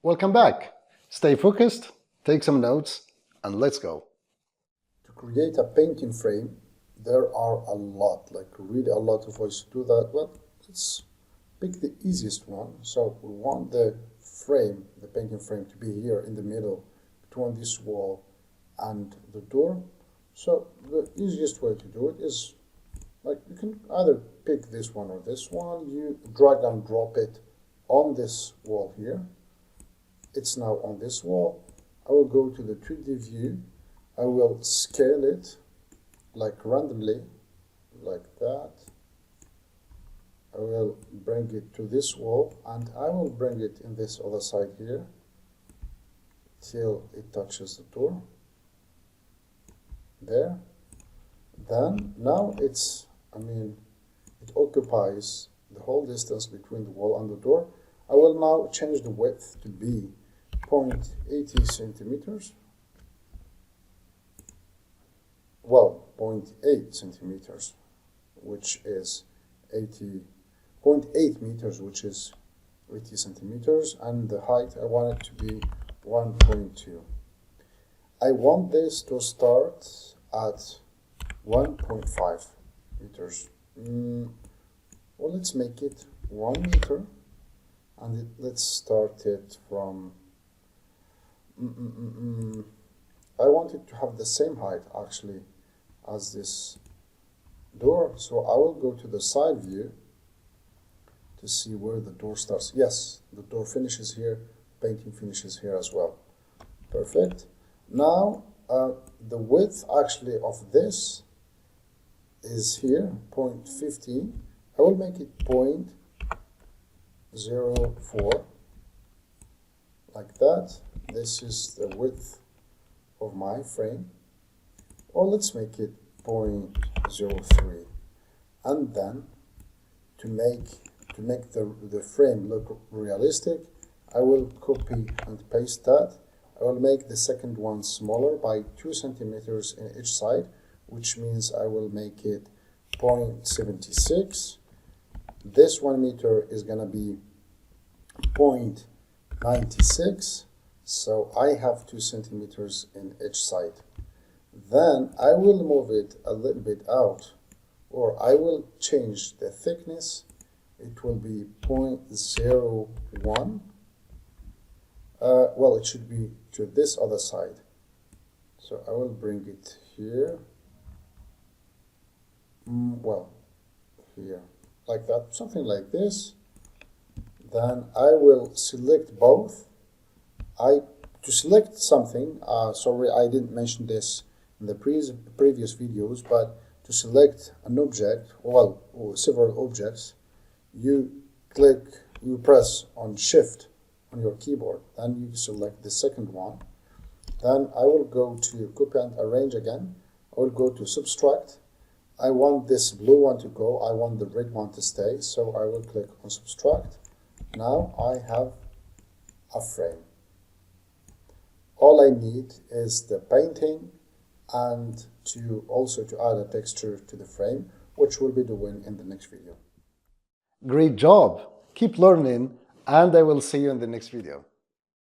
Welcome back. Stay focused, take some notes, and let's go. To create a painting frame, there are a lot, like really a lot of ways to do that, but let's pick the easiest one. So we want the frame, the painting frame, to be here in the middle between this wall and the door. So the easiest way to do it is, like, you can either pick this one or this one. You drag and drop it on this wall here. It's now on this wall. I will go to the 2D view. I will scale it like randomly, like that. I will bring it to this wall, and I will bring it in this other side here till it touches the door. There. Then now it occupies the whole distance between the wall and the door. I will now change the width to be 0.80 centimeters. Well, 0.8 centimeters, which is 0.8 meters, which is 80 centimeters, and the height I want it to be 1.2. I want this to start at 1.5 meters. Well, let's make it 1 meter, and let's start it from I want it to have the same height actually as this door, so I will go to the side view to see where the door starts. Yes, the door finishes here, painting finishes here as well. Perfect. Now the width actually of this is here, 0.15. I will make it 0.04, like that. This is the width of my frame. Or let's make it 0.03. And then to make the frame look realistic, I will copy and paste that. I will make the second one smaller by 2 centimeters in each side, which means I will make it 0.76. This 1 meter is gonna be 0.96. So I have 2 centimeters in each side. Then I will move it a little bit out, or I will change the thickness. It will be 0.01. Well, it should be to this other side. So I will bring it here. Well, here, like that, something like this. Then I will select both. To select something, sorry, I didn't mention this in the previous videos, but to select an object, well, or several objects, you press on Shift on your keyboard, then you select the second one. Then I will go to copy and arrange again. I will go to subtract. I want this blue one to go, I want the red one to stay, so I will click on subtract. Now I have a frame. All I need is the painting and also to add a texture to the frame, which we'll be doing in the next video. Great job! Keep learning, and I will see you in the next video.